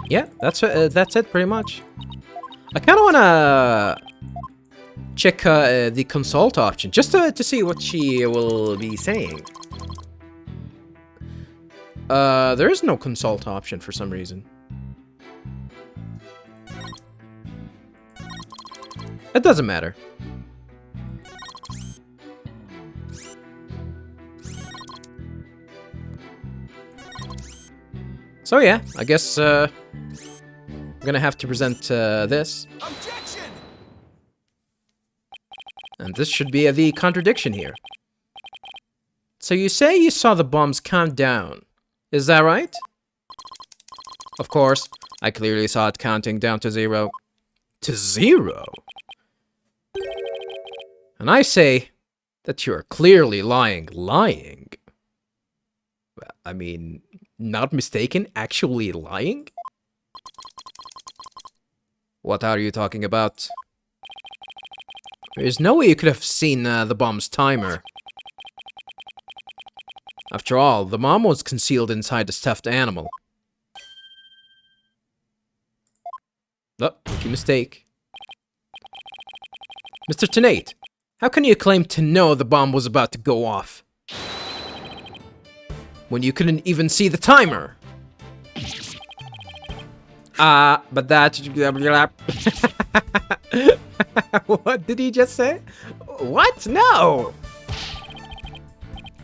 Yeah, that's it pretty much. I kind of want to check the consult option, just to see what she will be saying. There is no consult option for some reason. It doesn't matter. So yeah, I guess I'm gonna have to present this. Objection! And this should be the contradiction here. So you say you saw the bombs count down. Is that right? Of course, I clearly saw it counting down to 0. To 0? And I say that you're clearly lying. Lying? I mean, not mistaken, actually lying? What are you talking about? There's no way you could have seen the bomb's timer. After all, the bomb was concealed inside the stuffed animal. Oh, rookie mistake. Mr. Tenate, how can you claim to know the bomb was about to go off when you couldn't even see the timer? But that... What did he just say? What? No!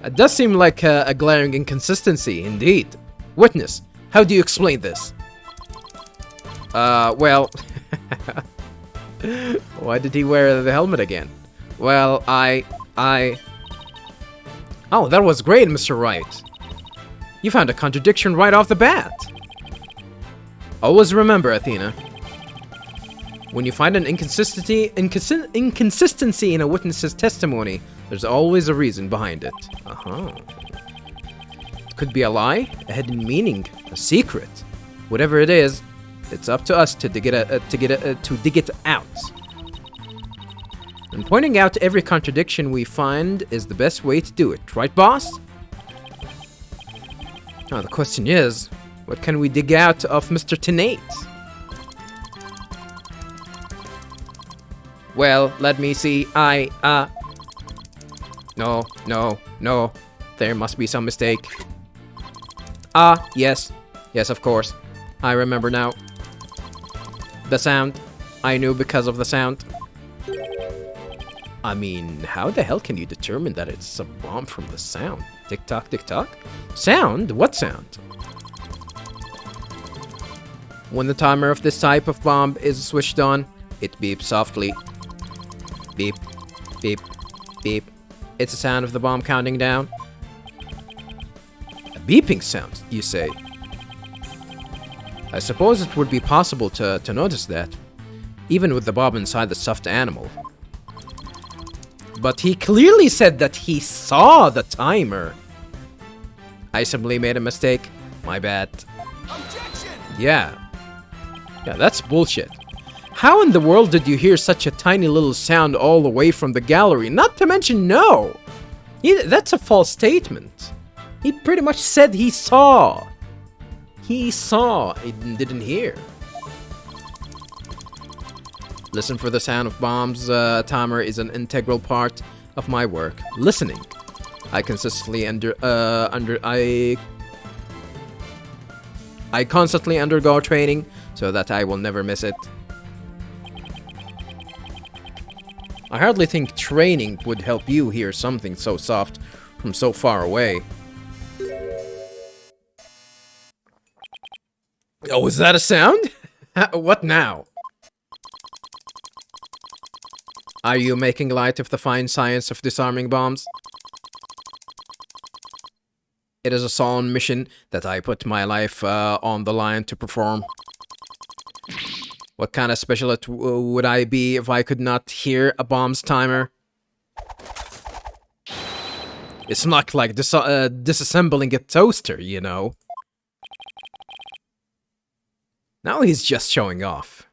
It does seem like a glaring inconsistency, indeed. Witness, how do you explain this? Well... Why did he wear the helmet again? Well, Oh, that was great, Mr. Wright. You found a contradiction right off the bat. Always remember, Athena. When you find an inconsistency in a witness's testimony, there's always a reason behind it. It could be a lie, a hidden meaning, a secret. Whatever it is, it's up to us to dig it out. And pointing out every contradiction we find is the best way to do it, right, boss? Now the question is, what can we dig out of Mr. Tenate? Well, let me see. No. There must be some mistake. Yes. Yes, of course. I remember now. The sound. I knew because of the sound. I mean, how the hell can you determine that it's a bomb from the sound? Tick-tock, tick-tock? Sound? What sound? When the timer of this type of bomb is switched on, it beeps softly. Beep, beep, beep. It's the sound of the bomb counting down. A beeping sound, you say? I suppose it would be possible to notice that, even with the bomb inside the stuffed animal. But he clearly said that he saw the timer. I simply made a mistake. My bad. Objection! Yeah, that's bullshit. How in the world did you hear such a tiny little sound all the way from the gallery? Not to mention, no! That's a false statement. He pretty much said he saw. He saw. He didn't hear. Listen for the sound of bombs. Timer is an integral part of my work. Listening. I constantly I constantly undergo training so that I will never miss it. I hardly think training would help you hear something so soft from so far away. Oh, is that a sound? What now? Are you making light of the fine science of disarming bombs? It is a solemn mission that I put my life on the line to perform. What kind of specialist would I be if I could not hear a bomb's timer? It's not like disassembling a toaster, you know. Now he's just showing off.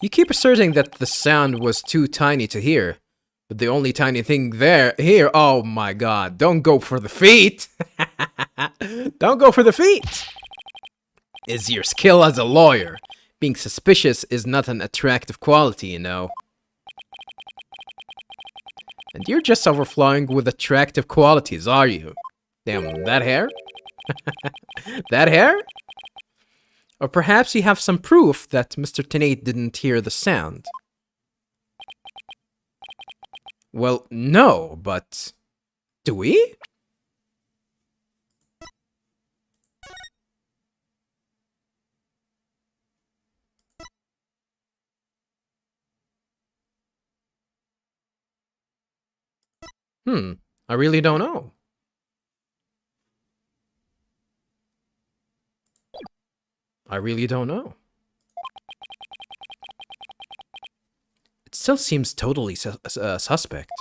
You keep asserting that the sound was too tiny to hear, But the only tiny thing here, oh my god, don't go for the feet! Don't go for the feet! Is your skill as a lawyer. Being suspicious is not an attractive quality, you know. And you're just overflowing with attractive qualities, are you? Damn, that hair? That hair? Or perhaps you have some proof that Mr. Tenate didn't hear the sound. Well, no, but... do we? I really don't know. I really don't know. It still seems totally suspect.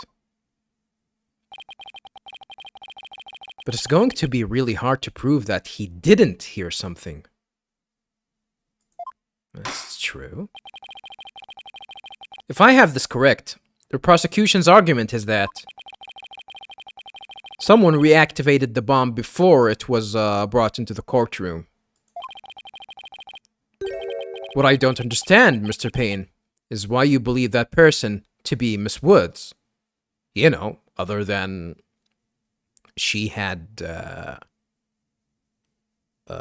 But it's going to be really hard to prove that he didn't hear something. That's true. If I have this correct, the prosecution's argument is that someone reactivated the bomb before it was brought into the courtroom. What I don't understand, Mr. Payne, is why you believe that person to be Miss Woods. You know, other than she had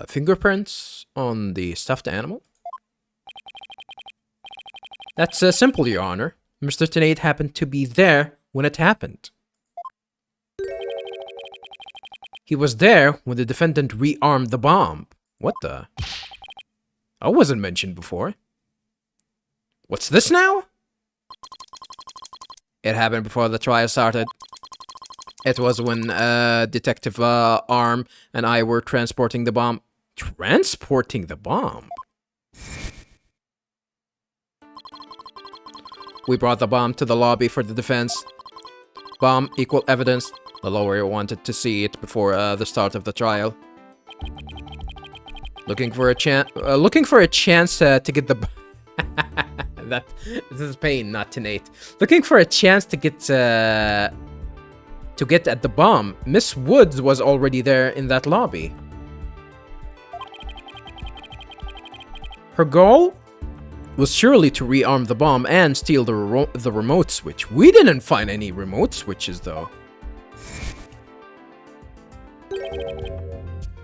fingerprints on the stuffed animal. That's simple, Your Honor. Mr. Tenate happened to be there when it happened. He was there when the defendant rearmed the bomb. What the? I wasn't mentioned before. What's this now? It happened before the trial started. It was when Detective Arm and I were transporting the bomb. Transporting the bomb? We brought the bomb to the lobby for the defense. Bomb equal evidence. The lawyer wanted to see it before the start of the trial. Looking for a chance to get the this is Payne, not Tenate. Looking for a chance to get at the bomb. Miss Woods was already there in that lobby. Her goal was surely to rearm the bomb and steal the remote switch. We didn't find any remote switches though.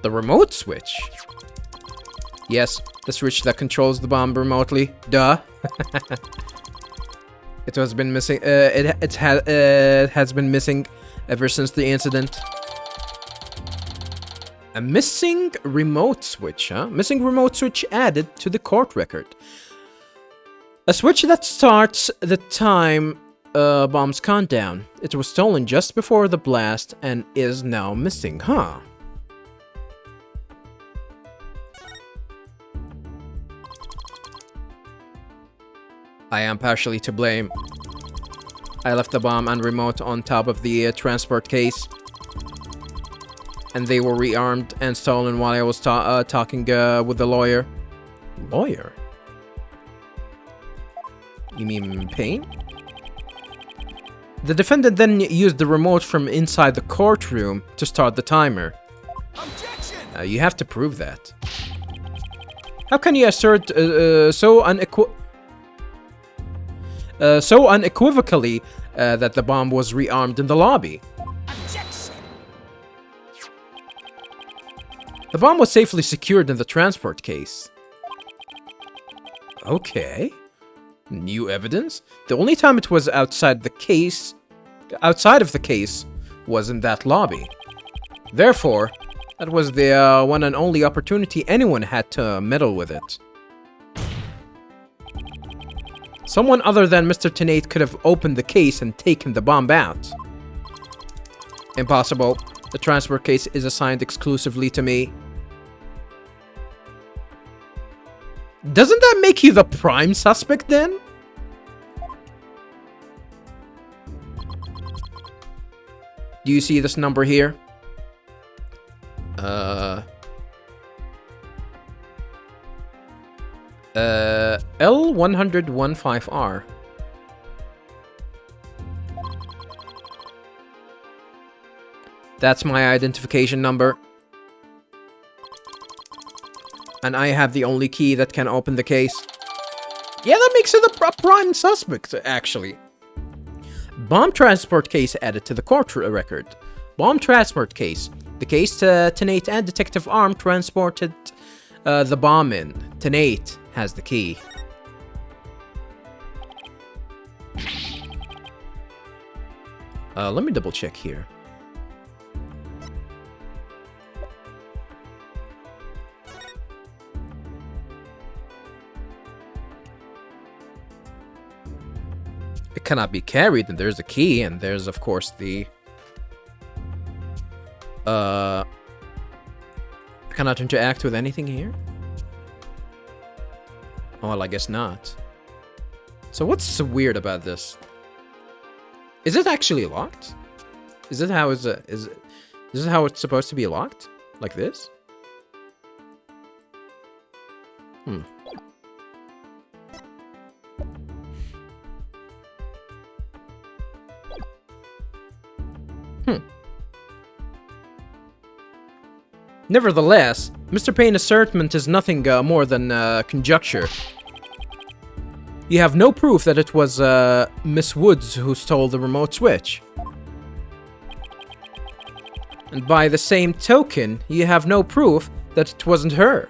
The remote switch? Yes, the switch that controls the bomb remotely. Duh. It has been missing. It has been missing ever since the incident. A missing remote switch, huh? Missing remote switch added to the court record. A switch that starts the time bomb's countdown. It was stolen just before the blast and is now missing, huh? I am partially to blame. I left the bomb and remote on top of the transport case. And they were rearmed and stolen while I was talking with the lawyer. Lawyer? You mean Payne? The defendant then used the remote from inside the courtroom to start the timer. Objection! You have to prove that. How can you assert so unequivocally that the bomb was rearmed in the lobby? Objection! The bomb was safely secured in the transport case. Okay. New evidence? The only time it was outside of the case, was in that lobby. Therefore, that was the one and only opportunity anyone had to meddle with it. Someone other than Mr. Tenate could have opened the case and taken the bomb out. Impossible. The transport case is assigned exclusively to me. Doesn't that make you the prime suspect then? Do you see this number here? L10015R. That's my identification number. And I have the only key that can open the case. Yeah, that makes it a prime suspect, actually. Bomb transport case added to the court record. Bomb transport case. The case Tenate and Detective Arm transported the bomb in. Tenate has the key. Let me double check here. It cannot be carried, and there's a key, and there's, of course, the... I cannot interact with anything here? Oh, well, I guess not. So what's so weird about this? Is it actually locked? Is it how is this how it's supposed to be locked? Like this? Nevertheless, Mr. Payne's assertment is nothing more than conjecture. You have no proof that it was Miss Woods who stole the remote switch. And by the same token, you have no proof that it wasn't her.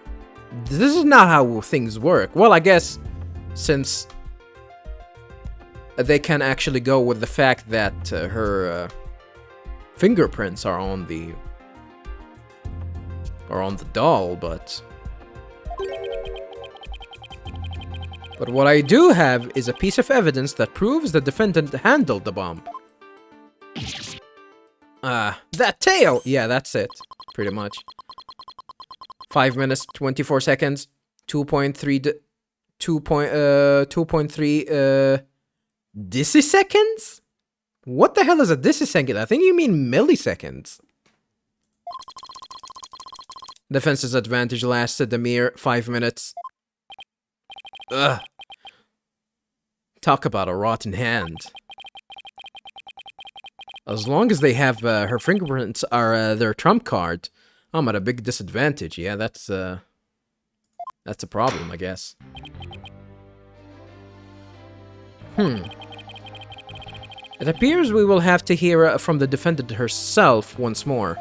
This is not how things work. Well, I guess since they can actually go with the fact that her fingerprints are on the doll, but what I do have is a piece of evidence that proves the defendant handled the bomb. That tail! Yeah, that's it. Pretty much. 5 minutes, 24 seconds, 2.3 deciseconds? What the hell is a decisecond? I think you mean milliseconds. Defense's advantage lasted a mere 5 minutes. Ugh. Talk about a rotten hand. As long as they have her fingerprints are their trump card, I'm at a big disadvantage. Yeah, that's a problem, I guess. It appears we will have to hear from the defendant herself once more.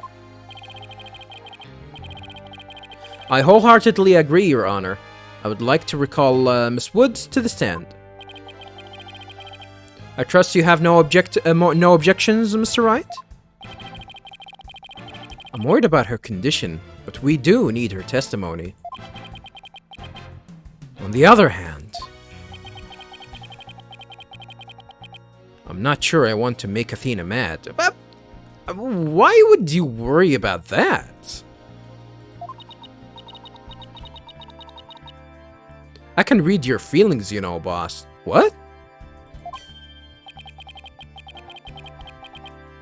I wholeheartedly agree, Your Honor. I would like to recall Miss Woods to the stand. I trust you have no objections, Mr. Wright? I'm worried about her condition, but we do need her testimony. On the other hand, I'm not sure I want to make Athena mad. But why would you worry about that? I can read your feelings, you know, boss. What?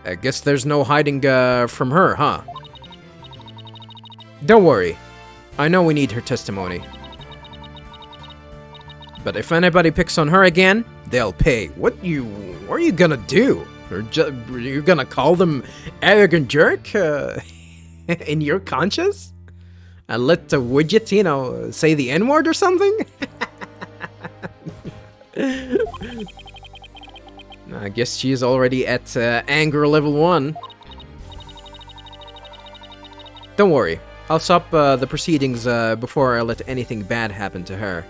I guess there's no hiding from her, huh? Don't worry. I know we need her testimony. But if anybody picks on her again, they'll pay. What are you gonna do? You're gonna call them arrogant jerk in your conscience? And let the widget, you know, say the N-word or something? I guess she's already at anger level 1. Don't worry. I'll stop the proceedings before I let anything bad happen to her.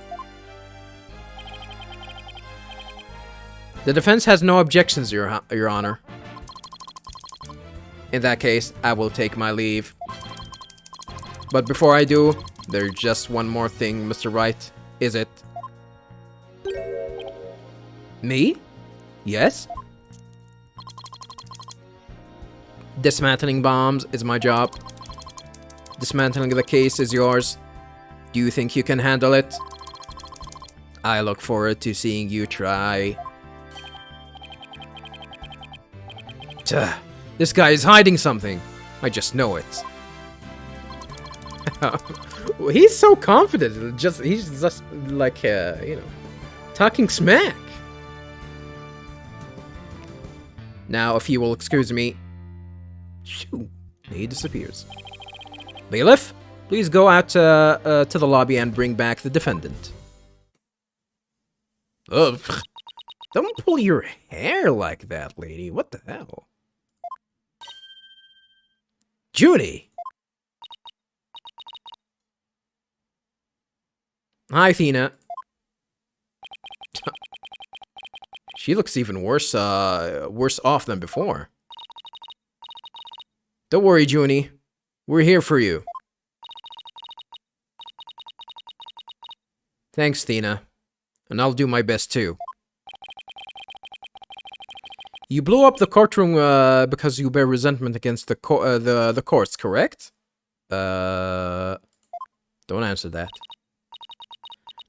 The defense has no objections, Your Honor. In that case, I will take my leave. But before I do, there's just one more thing, Mr. Wright. Is it? Me? Yes? Dismantling bombs is my job. Dismantling the case is yours. Do you think you can handle it? I look forward to seeing you try. Tuh, this guy is hiding something. I just know it. He's so confident. He's just like, you know, talking smack. Now, if you will excuse me, Shoo. He disappears. Bailiff, please go out to the lobby and bring back the defendant. Ugh. Don't pull your hair like that, lady. What the hell? Judy! Hi, Athena. She looks even worse off than before. Don't worry, Junie. We're here for you. Thanks, Athena. And I'll do my best, too. You blew up the courtroom because you bear resentment against the courts, correct? Don't answer that.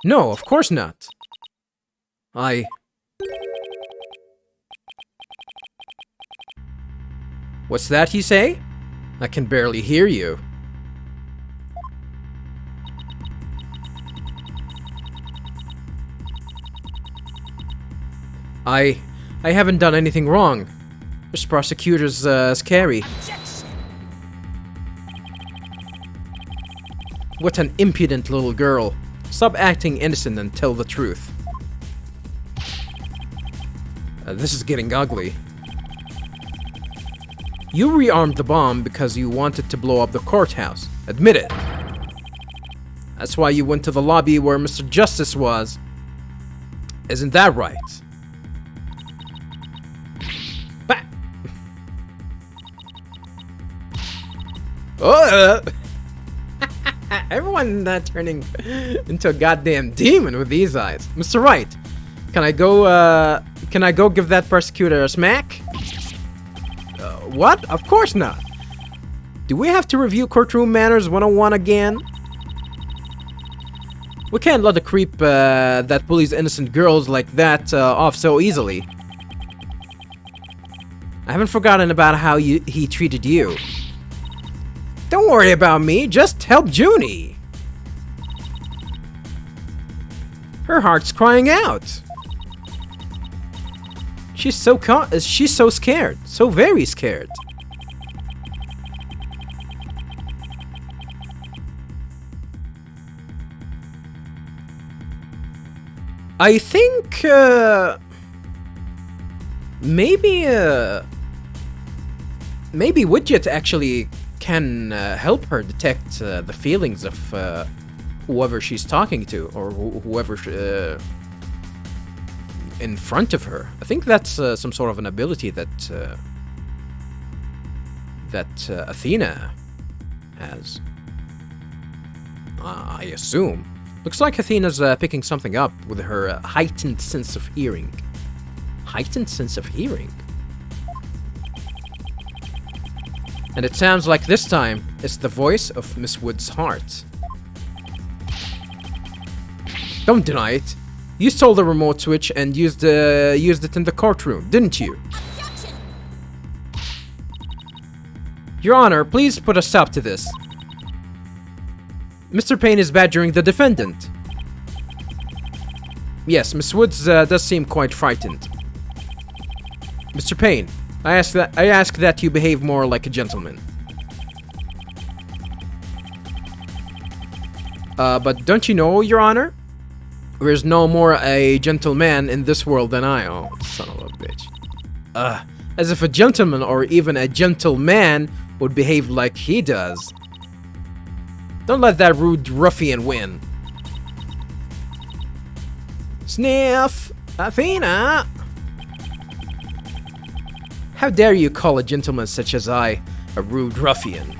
No, of course not. What's that you say? I can barely hear you. I haven't done anything wrong. This prosecutor's scary. Objection. What an impudent little girl. Stop acting innocent and tell the truth. This is getting ugly. You rearmed the bomb because you wanted to blow up the courthouse. Admit it. That's why you went to the lobby where Mr. Justice was. Isn't that right? Bah! Oh! Everyone turning into a goddamn demon with these eyes. Mr. Wright, can I go give that prosecutor a smack? What? Of course not. Do we have to review courtroom manners 101 again? We can't let a creep that bullies innocent girls like that off so easily. I haven't forgotten about how he treated you. Don't worry about me, just help Junie. Her heart's crying out. She's so scared, so very scared. I think maybe Widget actually can help her detect the feelings of whoever she's talking to, or whoever in front of her. I think that's some sort of an ability that Athena has. I assume. Looks like Athena's picking something up with her heightened sense of hearing. Heightened sense of hearing? And it sounds like this time it's the voice of Miss Wood's heart. Don't deny it. You stole the remote switch and used it in the courtroom, didn't you? Objection. Your Honor, please put a stop to this. Mr. Payne is badgering the defendant. Yes, Miss Woods does seem quite frightened. Mr. Payne, I ask that you behave more like a gentleman. But don't you know, Your Honor? There's no more a gentleman in this world than I. Oh, son of a bitch. As if a gentleman or even a gentleman would behave like he does. Don't let that rude ruffian win. Sniff! Athena! How dare you call a gentleman such as I a rude ruffian?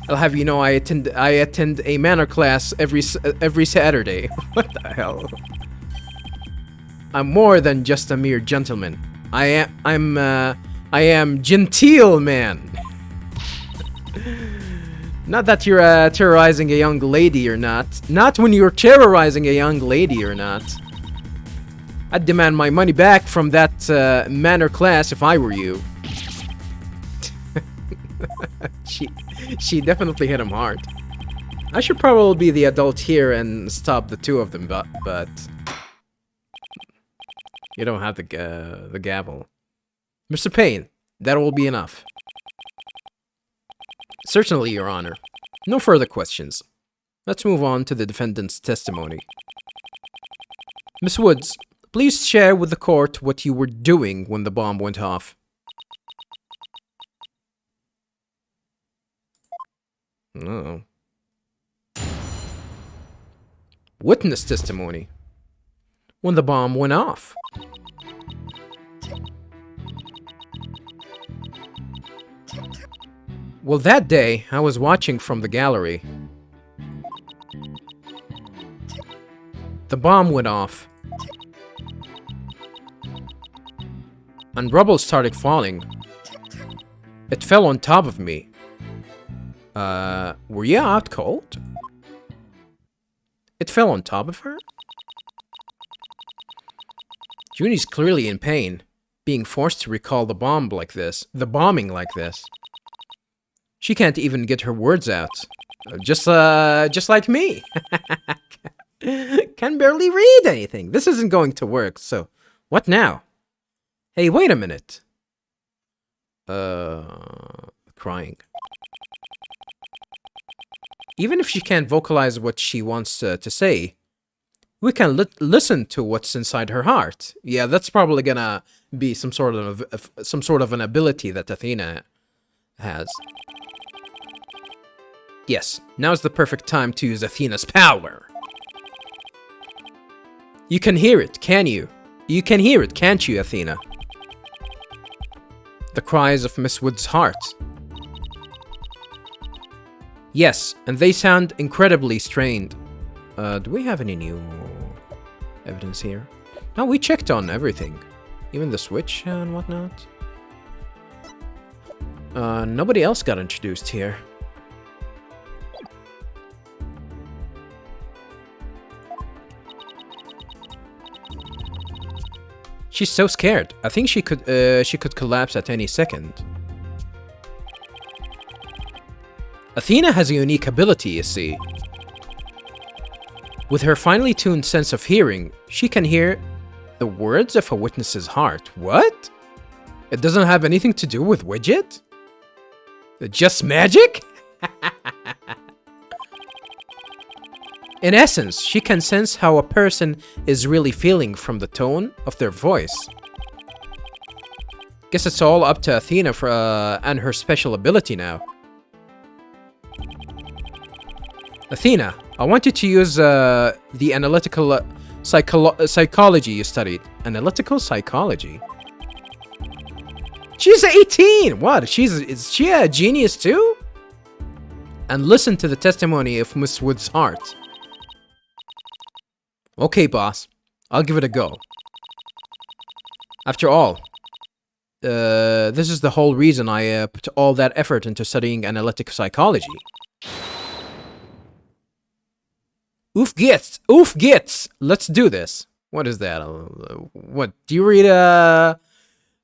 I'll have you know I attend a manner class every Saturday. What the hell? I'm more than just a mere gentleman. I am genteel man. Not that you're terrorizing a young lady or not. Not when you're terrorizing a young lady or not. I'd demand my money back from that manner class if I were you. She definitely hit him hard. I should probably be the adult here and stop the two of them, but you don't have the gavel. Mr. Payne, that will be enough. Certainly, Your Honor. No further questions. Let's move on to the defendant's testimony. Miss Woods, please share with the court what you were doing when the bomb went off. Oh. Witness testimony. When the bomb went off. Well, that day, I was watching from the gallery. The bomb went off. And rubble started falling. It fell on top of me. Were you out cold? It fell on top of her? Junie's clearly in pain, being forced to recall the bomb like this, the bombing like this. She can't even get her words out. Just like me. Can barely read anything. This isn't going to work, so what now? Hey, wait a minute. Crying. Even if she can't vocalize what she wants to say, we can listen to what's inside her heart. Yeah, that's probably gonna be some sort of an ability that Athena has. Yes, now's the perfect time to use Athena's power. You can hear it, can you? You can hear it, can't you, Athena? The cries of Miss Wood's heart. Yes, and they sound incredibly strained. Do we have any new evidence here? No, we checked on everything. Even the switch and whatnot. Nobody else got introduced here. She's so scared. I think she could collapse at any second. Athena has a unique ability, you see. With her finely tuned sense of hearing, she can hear the words of a witness's heart. What? It doesn't have anything to do with Widget? Just magic? In essence, she can sense how a person is really feeling from the tone of their voice. Guess it's all up to Athena and her special ability now. Athena, I want you to use the analytical psychology you studied. Analytical psychology? She's 18! What? Is she a genius too? And listen to the testimony of Miss Wood's heart. Okay, boss. I'll give it a go. After all, this is the whole reason I put all that effort into studying analytic psychology. Oof gets! Oof gets! Let's do this. What is that? What? Do you read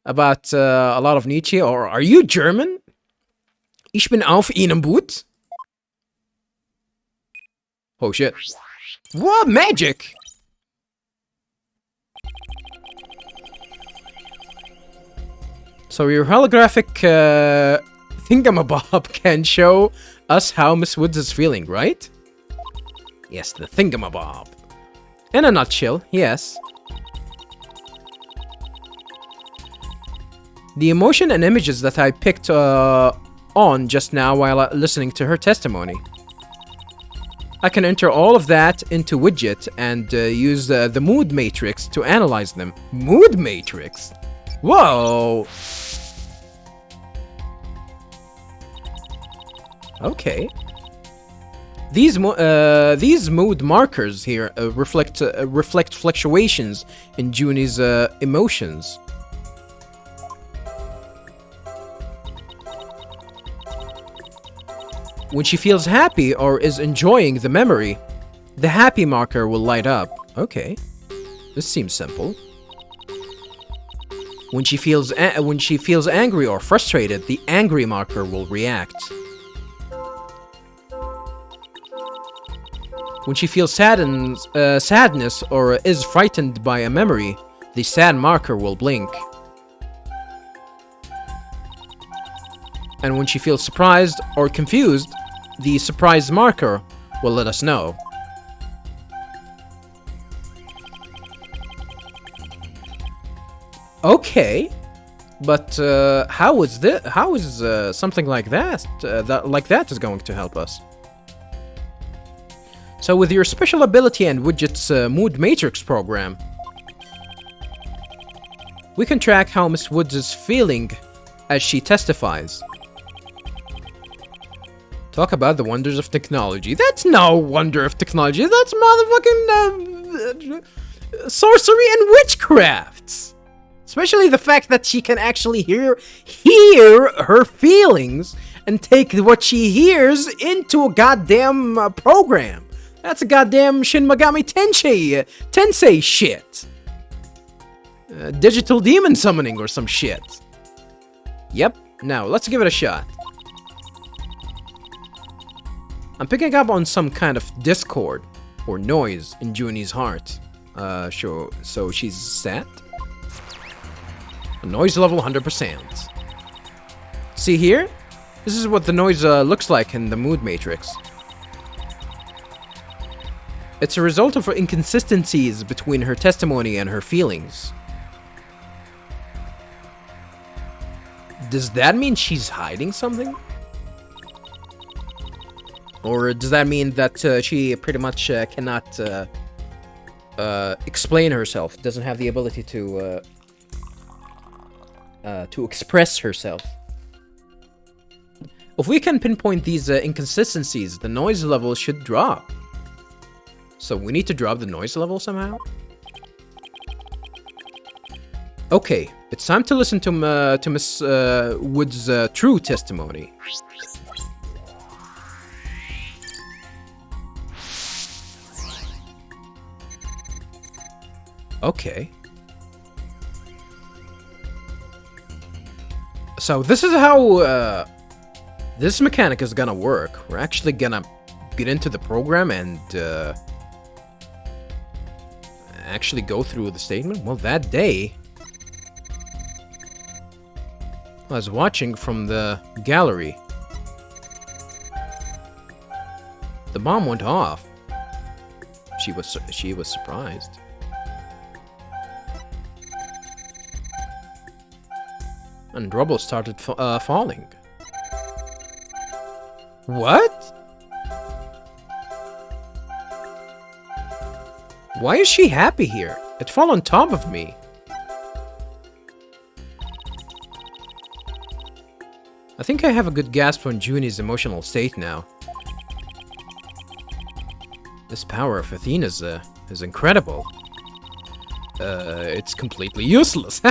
about a lot of Nietzsche? Or are you German? Ich bin auf Ihnen Boot. Oh shit. What? Magic! So your holographic thingamabob can show us how Miss Woods is feeling, right? Yes, the thingamabob. In a nutshell, yes. The emotion and images that I picked on just now while listening to her testimony. I can enter all of that into Widget and use the mood matrix to analyze them. Mood matrix? Whoa! Okay. These mood markers here reflect fluctuations in Junie's emotions. When she feels happy or is enjoying the memory, the happy marker will light up. Okay, this seems simple. When she feels angry or frustrated, the angry marker will react. When she feels sadness or is frightened by a memory, the sad marker will blink. And when she feels surprised or confused, the surprise marker will let us know. Okay, but how is this? How is something like that, that is going to help us? So with your special ability and Widget's mood matrix program, we can track how Miss Woods is feeling as she testifies. Talk about the wonders of technology. That's no wonder of technology. That's motherfucking sorcery and witchcraft. Especially the fact that she can actually hear her feelings and take what she hears into a goddamn program. That's a goddamn Shin Megami Tensei shit. Digital demon summoning or some shit. Yep. Now, let's give it a shot. I'm picking up on some kind of discord or noise in Junie's heart. Sure. So she's sad? Noise level 100%. See here? This is what the noise looks like in the mood matrix. It's a result of inconsistencies between her testimony and her feelings. Does that mean she's hiding something? Or does that mean that she pretty much cannot explain herself, doesn't have the ability to express herself? If we can pinpoint these inconsistencies, the noise level should drop. So we need to drop the noise level somehow? Okay, it's time to listen to Miss Wood's true testimony. Okay. So this is how this mechanic is gonna work. We're actually gonna get into the program and actually go through the statement. Well, that day I was watching from the gallery. The bomb went off. She was surprised. And rubble started falling. What? Why is she happy here? It fell on top of me. I think I have a good grasp on Junie's emotional state now. This power of Athena's is incredible. It's completely useless.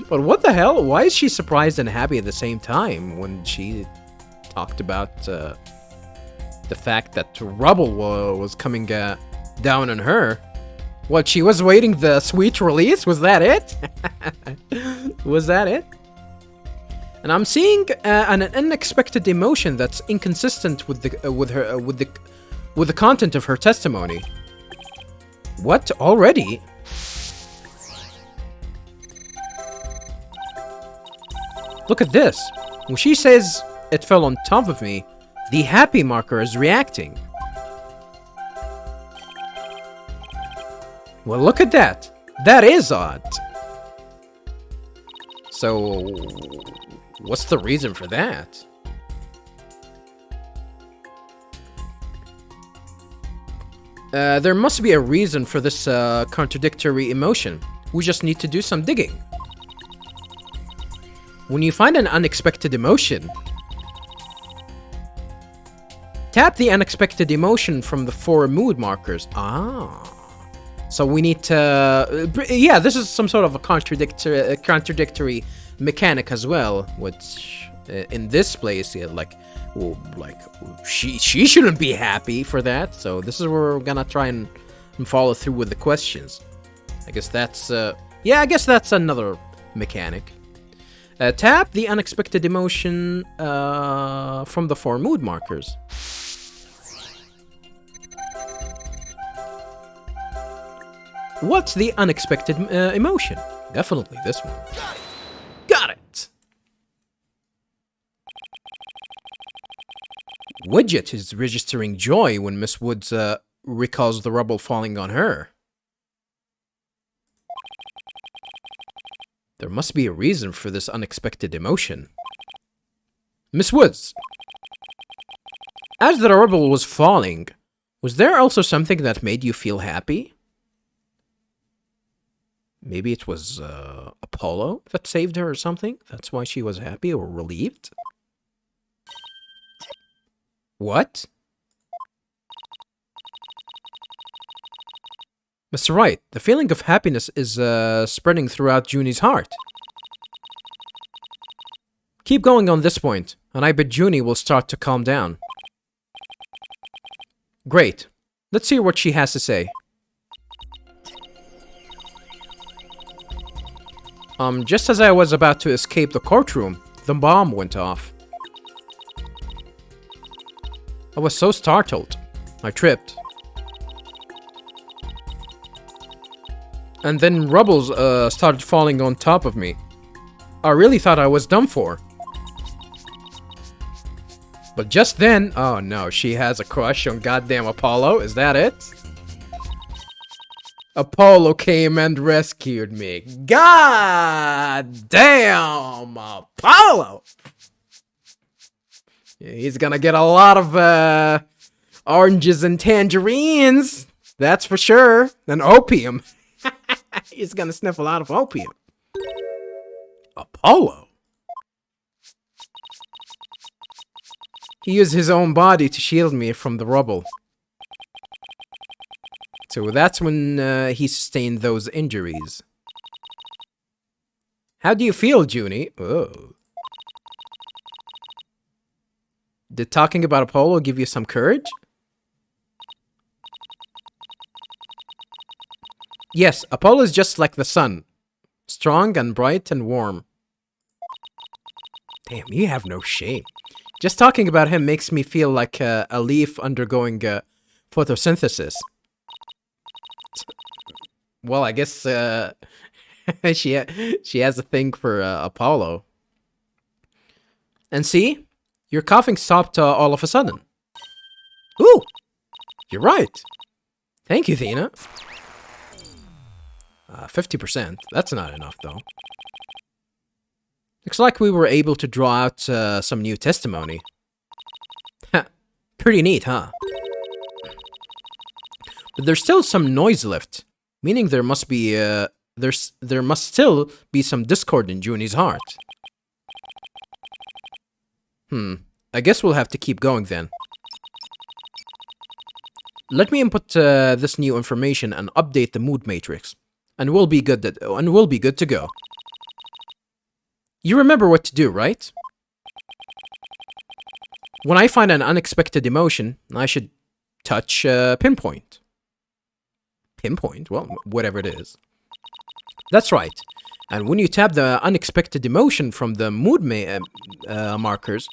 But what the hell? Why is she surprised and happy at the same time when she talked about the fact that rubble was coming down on her? What, she was waiting the sweet release? Was that it? Was that it? And I'm seeing an unexpected emotion that's inconsistent with the content of her testimony. What, already? Look at this. When she says it fell on top of me, the happy marker is reacting. Well, look at that. That is odd. So, what's the reason for that? There must be a reason for this contradictory emotion. We just need to do some digging. When you find an unexpected emotion, tap the unexpected emotion from the 4 mood markers. Ah. So we need to... yeah, this is some sort of a contradictory mechanic as well, which in this place, yeah, she shouldn't be happy for that. So this is where we're gonna try and follow through with the questions. I guess that's... yeah, I guess that's another mechanic. Tap the unexpected emotion from the 4 mood markers. What's the unexpected emotion? Definitely this one. Got it! Widget is registering joy when Miss Woods recalls the rubble falling on her. There must be a reason for this unexpected emotion. Miss Woods, as the rubble was falling, was there also something that made you feel happy? Maybe it was Apollo that saved her or something? That's why she was happy or relieved? What? Mr. Wright, the feeling of happiness is spreading throughout Junie's heart. Keep going on this point, and I bet Junie will start to calm down. Great. Let's hear what she has to say. Just as I was about to escape the courtroom, the bomb went off. I was so startled. I tripped. And then rubbles started falling on top of me. I really thought I was done for. But just then, oh no, she has a crush on goddamn Apollo, is that it? Apollo came and rescued me. God damn, Apollo! Yeah, he's gonna get a lot of oranges and tangerines, that's for sure. And opium. He's gonna sniff a lot of opium. Apollo? He used his own body to shield me from the rubble. So that's when he sustained those injuries. How do you feel, Junie? Oh. Did talking about Apollo give you some courage? Yes, Apollo is just like the sun. Strong and bright and warm. Damn, you have no shame. Just talking about him makes me feel like a leaf undergoing photosynthesis. Well, I guess she has a thing for Apollo. And see? Your coughing stopped all of a sudden. Ooh! You're right. Thank you, Athena. 50%. That's not enough, though. Looks like we were able to draw out some new testimony. Pretty neat, huh? But there's still some noise left, meaning there must be there must still be some discord in Junie's heart. I guess we'll have to keep going then. Let me input this new information and update the mood matrix, and we'll be good to go. You remember what to do, right? When I find an unexpected emotion, I should touch pinpoint. Pinpoint? Well, whatever it is. That's right. And when you tap the unexpected emotion from the mood markers,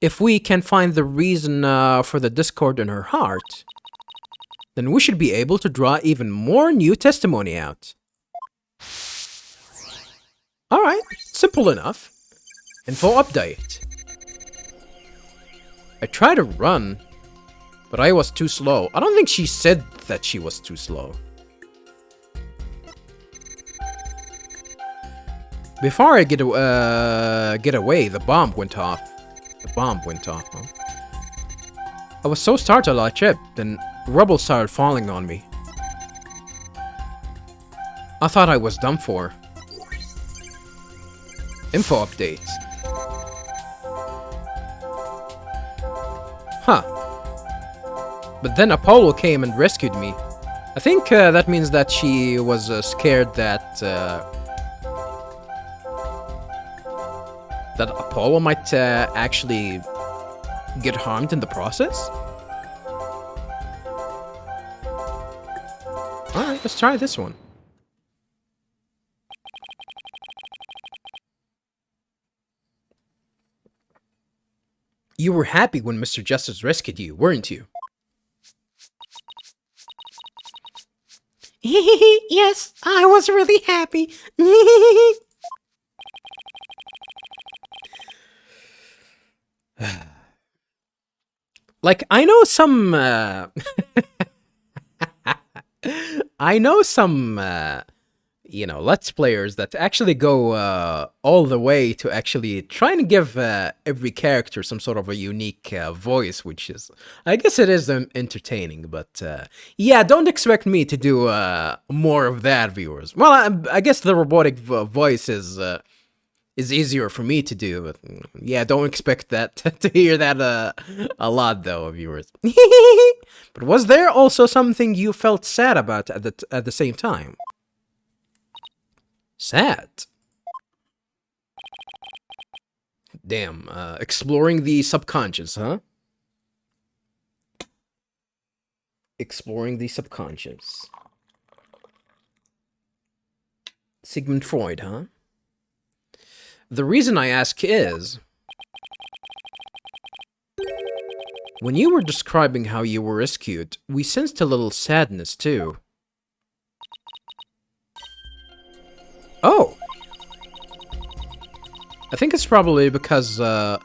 if we can find the reason for the discord in her heart, then we should be able to draw even more new testimony out. Alright, simple enough. Info update. I tried to run, but I was too slow. I don't think she said that she was too slow. Before I get away, the bomb went off. The bomb went off, huh? I was so startled I tripped, then rubble started falling on me. I thought I was done for. Info update. Huh. But then Apollo came and rescued me. I think that means that she was scared that that Apollo might actually get harmed in the process. Alright, let's try this one. You were happy when Mr. Justice rescued you, weren't you? Yes, I was really happy. Like, I know some, I know some, Let's Players that actually go all the way to actually trying to give every character some sort of a unique voice, which is, I guess it is entertaining, but yeah, don't expect me to do more of that, viewers. Well, I guess the robotic voice is easier for me to do, but yeah, don't expect that to hear that a lot, though, viewers. But was there also something you felt sad about at the same time? Sad. Damn, exploring the subconscious, huh? Exploring the subconscious. Sigmund Freud, huh? The reason I ask is, when you were describing how you were rescued, we sensed a little sadness too. Oh! I think it's probably because of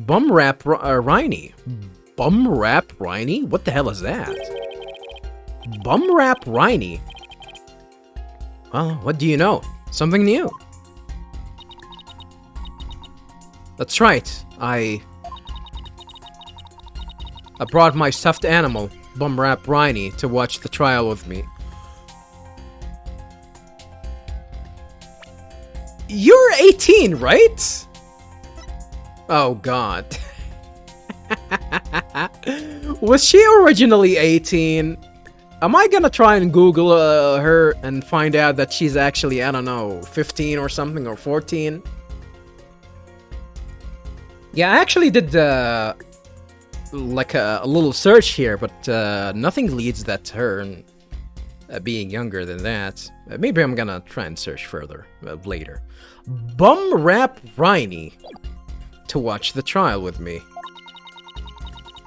Bum Rap Riney. Bum Rap Riney? What the hell is that? Bum Rap Riney? Well, what do you know? Something new. That's right. I brought my stuffed animal, Bum Rap Riney, to watch the trial with me. You're 18, right? Oh, God. Was she originally 18? Am I gonna try and Google her and find out that she's actually, I don't know, 15 or something, or 14? Yeah, I actually did, like a little search here, but nothing leads that to her being younger than that. Maybe I'm gonna try and search further later. Bum Rap Riney to watch the trial with me.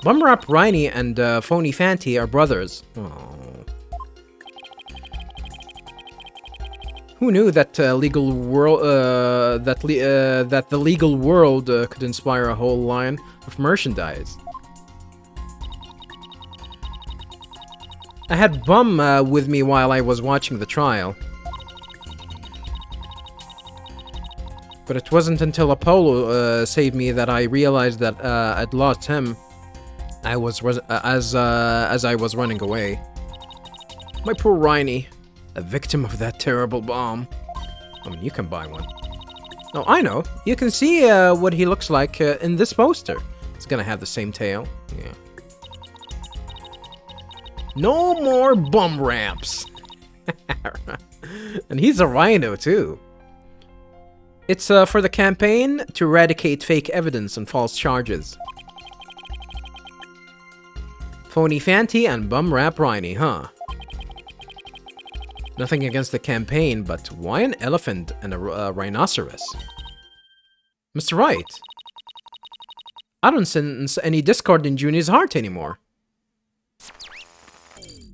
Bum Rap Riney and Phony Fanty are brothers. Oh. Who knew that legal world that the legal world could inspire a whole line of merchandise? I had Bum with me while I was watching the trial. But it wasn't until Apollo saved me that I realized that I'd lost him. As I was running away. My poor Riney, a victim of that terrible bomb. I mean, you can buy one. Oh, I know. You can see what he looks like in this poster. It's gonna have the same tail. Yeah. No more bum ramps. And he's a rhino too. It's for the campaign to eradicate fake evidence and false charges. Phony Fanty and Bum Rap Riney, huh? Nothing against the campaign, but why an elephant and a rhinoceros? Mr. Wright, I don't sense any discord in Junie's heart anymore.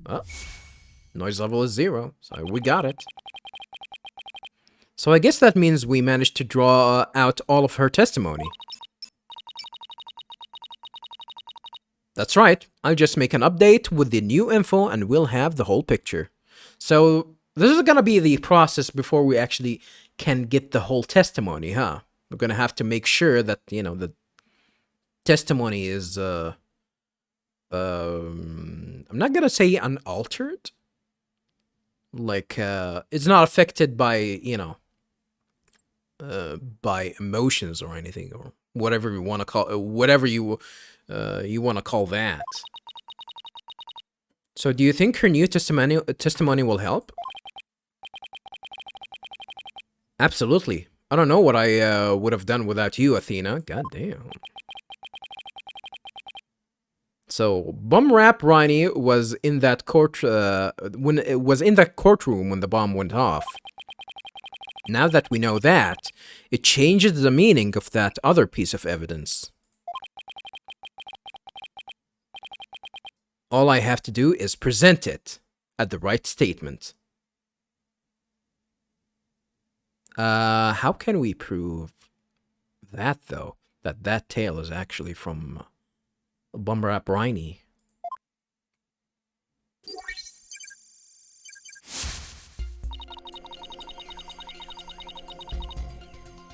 Oh, noise level is 0, so we got it. So I guess that means we managed to draw out all of her testimony. That's right, I'll just make an update with the new info and we'll have the whole picture. So this is gonna be the process before we actually can get the whole testimony, huh? We're gonna have to make sure that, you know, the testimony is, I'm not gonna say unaltered. Like, it's not affected by, you know, by emotions or anything, or whatever you want to call, whatever you want to call that. So do you think her new testimony will help? Absolutely. I don't know what I would have done without you, Athena. God damn. So Bum Rap Riney was in that courtroom when the bomb went off. Now that we know that, it changes the meaning of that other piece of evidence. All I have to do is present it at the right statement. How can we prove that, though? that tail is actually from Bumrap Riney.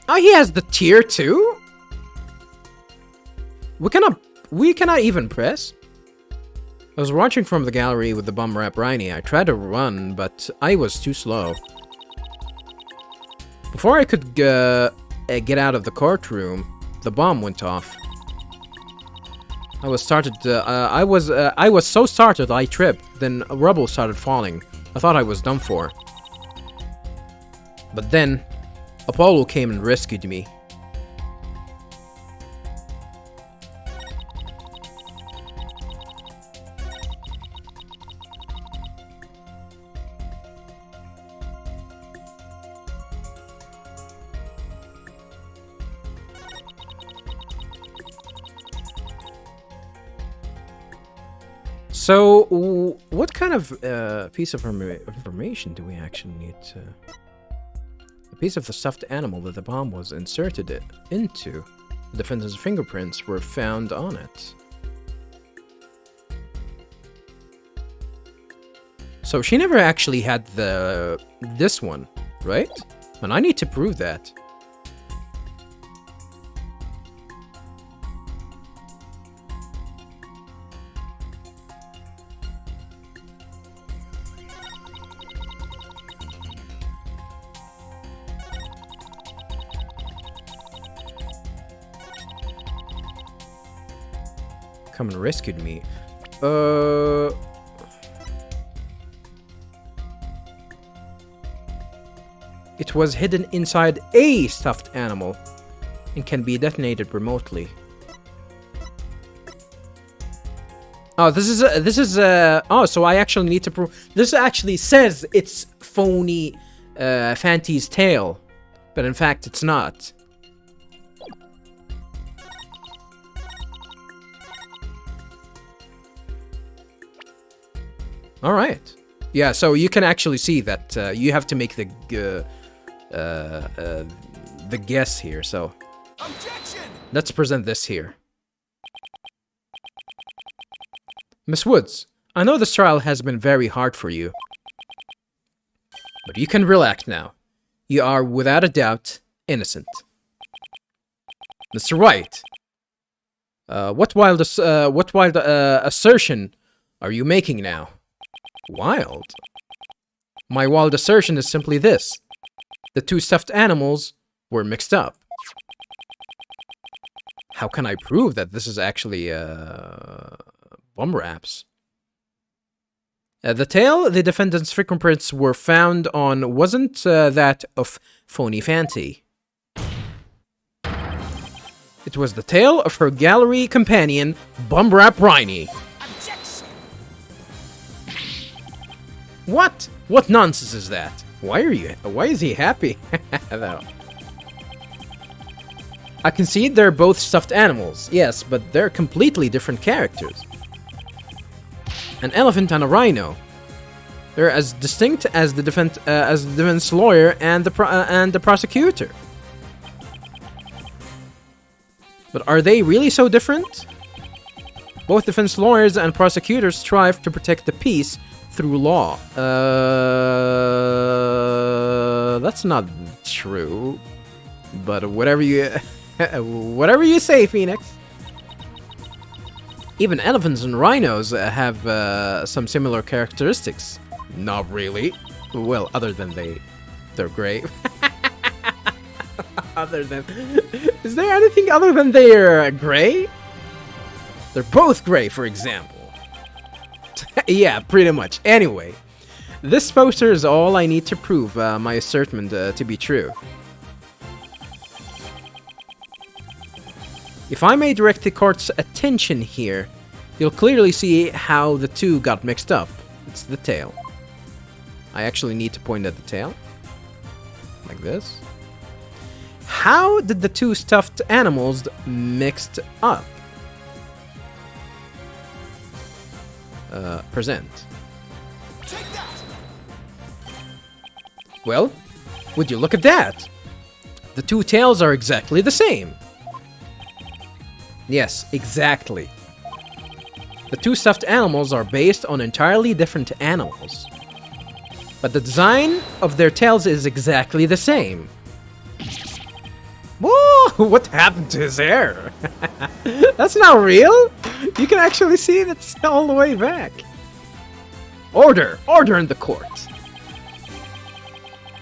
Oh, he has the tier too? We cannot even press. I was watching from the gallery with the Bumrap Riney. I tried to run, but I was too slow. Before I could get out of the courtroom, the bomb went off. I was so startled I tripped. Then rubble started falling. I thought I was done for. But then Apollo came and rescued me. So, what kind of piece of information do we actually need to... A piece of the stuffed animal that the bomb was inserted into. The defendant's fingerprints were found on it. So she never actually had this one, right? And I need to prove that. Come and rescued me. It was hidden inside a stuffed animal and can be detonated remotely. Oh, this is oh, so I actually need to prove. This actually says it's phony Fanty's tail, but in fact it's not. All right. Yeah, so you can actually see that you have to make the guess here. So Objection! Let's present this here. Miss Woods, I know this trial has been very hard for you, but you can relax now. You are without a doubt innocent. Mr. Wright, what wild assertion are you making now? Wild? My wild assertion is simply this. The two stuffed animals were mixed up. How can I prove that this is actually Bumraps? The tail the defendant's fingerprints were found on wasn't that of Phony Fanty. It was the tail of her gallery companion, Bumrap Riney. What? What nonsense is that? Why is he happy? No. I concede they're both stuffed animals, yes, but they're completely different characters. An elephant and a rhino. They're as distinct as the defense lawyer and the prosecutor. But are they really so different? Both defense lawyers and prosecutors strive to protect the peace through law. That's not true. But whatever you say, Phoenix. Even elephants and rhinos have some similar characteristics. Not really. Well, other than they're gray. Is there anything other than they're gray? They're both gray, for example. Yeah, pretty much. Anyway, this poster is all I need to prove my assertion to be true. If I may direct the court's attention here, you'll clearly see how the two got mixed up. It's the tail. I actually need to point at the tail. Like this. How did the two stuffed animals mixed up? Present. Take that. Well, would you look at that? The two tails are exactly the same. Yes, exactly. The two stuffed animals are based on entirely different animals. But the design of their tails is exactly the same. Whoa! What happened to his hair? That's not real! You can actually see that's all the way back. Order! Order in the court!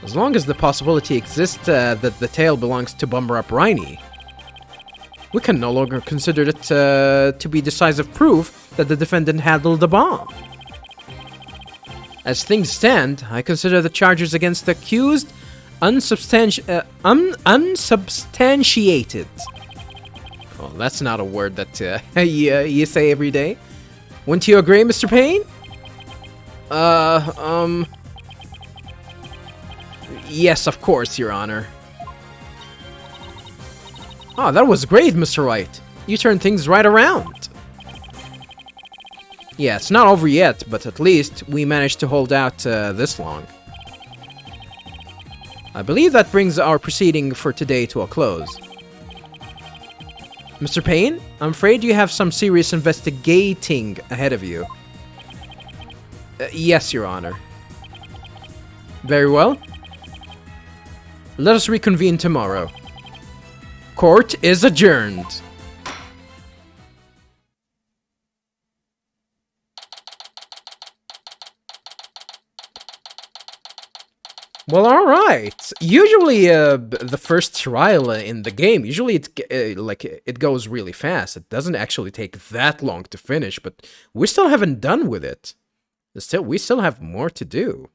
As long as the possibility exists that the tail belongs to Bummer-Up Riney, we can no longer consider it to be decisive proof that the defendant handled the bomb. As things stand, I consider the charges against the accused unsubstantiated. Well, that's not a word that you say every day. Wouldn't you agree, Mr. Payne? Yes, of course, Your Honor. Oh, that was great, Mr. Wright. You turned things right around. Yeah, it's not over yet, but at least we managed to hold out this long. I believe that brings our proceeding for today to a close. Mr. Payne, I'm afraid you have some serious investigating ahead of you. Yes, Your Honor. Very well. Let us reconvene tomorrow. Court is adjourned. Well, all right. Usually, the first trial in the game, usually it goes really fast. It doesn't actually take that long to finish, but we still haven't done with it. We still have more to do.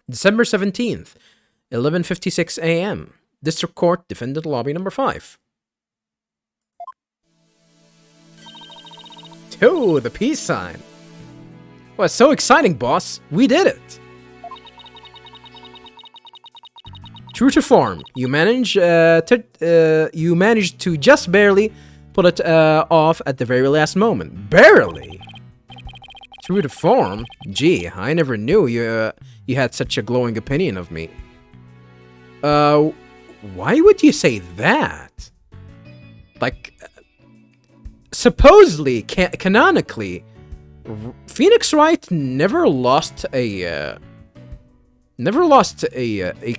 December 17th, 11:56 a.m. District Court, Defendant Lobby number 5. Oh, the peace sign. Well, it's so exciting, boss. We did it. True to form, you managed to just barely pull it off at the very last moment. Barely. True to form? Gee, I never knew you had such a glowing opinion of me. Why would you say that? Like, supposedly, canonically, Phoenix Wright never lost a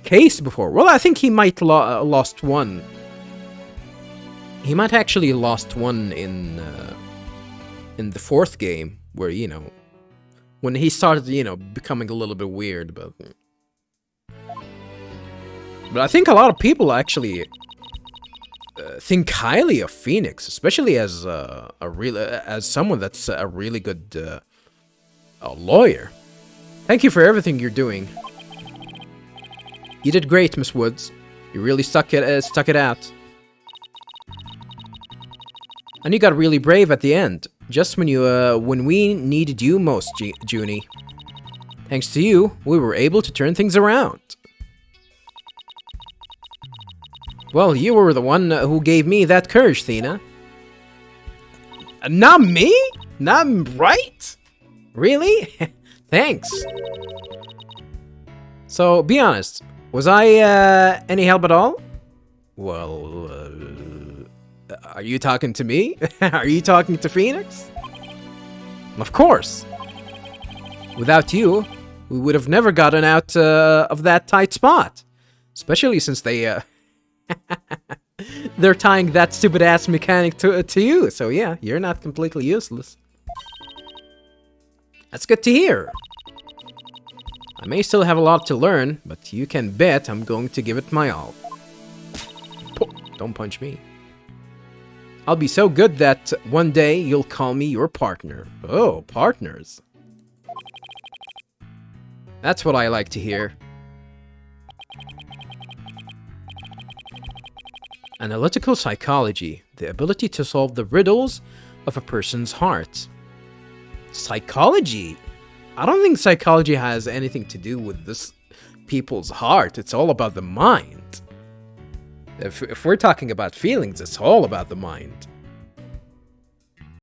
case before. Well, I think he might lost one. He might actually lost one in the fourth game, where when he started becoming a little bit weird. But I think a lot of people actually think highly of Phoenix, especially as as someone that's a really good lawyer. Thank you for everything you're doing. You did great, Miss Woods. You really stuck it out. And you got really brave at the end, just when we needed you most, Junie. Thanks to you, we were able to turn things around. Well, you were the one who gave me that courage, Thena. Not me? Not right? Really? Thanks. So, be honest. Was I any help at all? Well, are you talking to me? Are you talking to Phoenix? Of course. Without you, we would have never gotten out of that tight spot. Especially since they're tying that stupid-ass mechanic to you. So yeah, you're not completely useless. That's good to hear. I may still have a lot to learn, but you can bet I'm going to give it my all. Don't punch me. I'll be so good that one day you'll call me your partner. Oh, partners. That's what I like to hear. Analytical psychology, the ability to solve the riddles of a person's heart. Psychology? I don't think psychology has anything to do with this people's heart. It's all about the mind. If we're talking about feelings, it's all about the mind.